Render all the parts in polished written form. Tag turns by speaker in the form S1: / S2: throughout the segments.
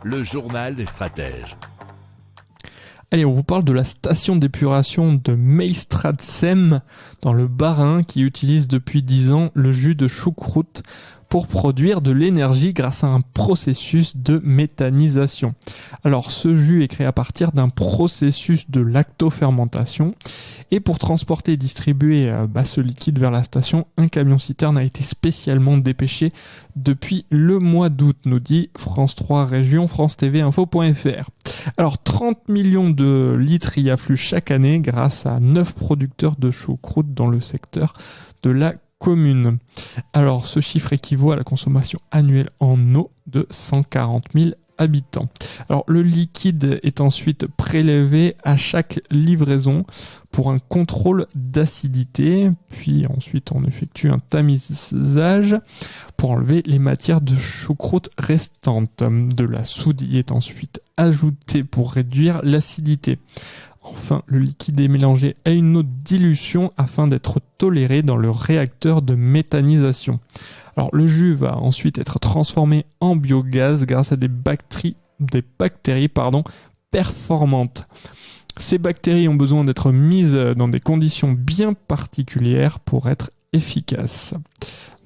S1: Le journal des stratèges.
S2: Allez, on vous parle de la station d'épuration de Meistradsem dans le Bas-Rhin qui utilise depuis 10 ans le jus de choucroute pour produire de l'énergie grâce à un processus de méthanisation. Alors ce jus est créé à partir d'un processus de lactofermentation et pour transporter et distribuer ce liquide vers la station, un camion-citerne a été spécialement dépêché depuis le mois d'août, nous dit France 3 Région, France TV Info.fr. Alors 30 millions de litres y affluent chaque année grâce à 9 producteurs de choucroute dans le secteur de la commune. Alors ce chiffre équivaut à la consommation annuelle en eau de 140 000 habitants. Alors le liquide est ensuite prélevé à chaque livraison pour un contrôle d'acidité, puis ensuite on effectue un tamisage pour enlever les matières de choucroute restantes. De la soude y est ensuite ajoutée pour réduire l'acidité. Enfin, le liquide est mélangé à une eau de dilution afin d'être toléré dans le réacteur de méthanisation. Alors, le jus va ensuite être transformé en biogaz grâce à des bactéries performantes. Ces bactéries ont besoin d'être mises dans des conditions bien particulières pour être efficaces,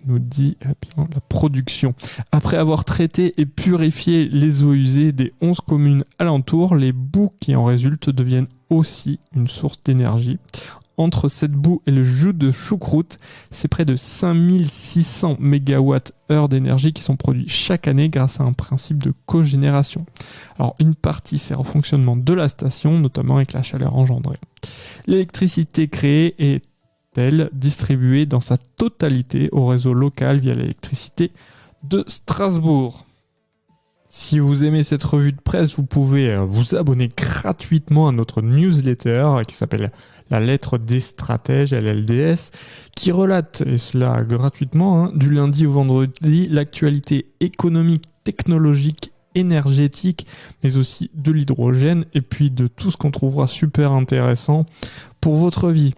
S2: nous dit la production. Après avoir traité et purifié les eaux usées des 11 communes alentours, les boues qui en résultent deviennent aussi une source d'énergie. Entre cette boue et le jus de choucroute, c'est près de 5600 MWh d'énergie qui sont produits chaque année grâce à un principe de cogénération. Alors une partie sert au fonctionnement de la station, notamment avec la chaleur engendrée. L'électricité créée est distribuée dans sa totalité au réseau local via l'électricité de Strasbourg. Si vous aimez cette revue de presse, vous pouvez vous abonner gratuitement à notre newsletter qui s'appelle La Lettre des Stratèges, LLDS, qui relate, et cela gratuitement, du lundi au vendredi, l'actualité économique, technologique, énergétique, mais aussi de l'hydrogène, et puis de tout ce qu'on trouvera super intéressant pour votre vie.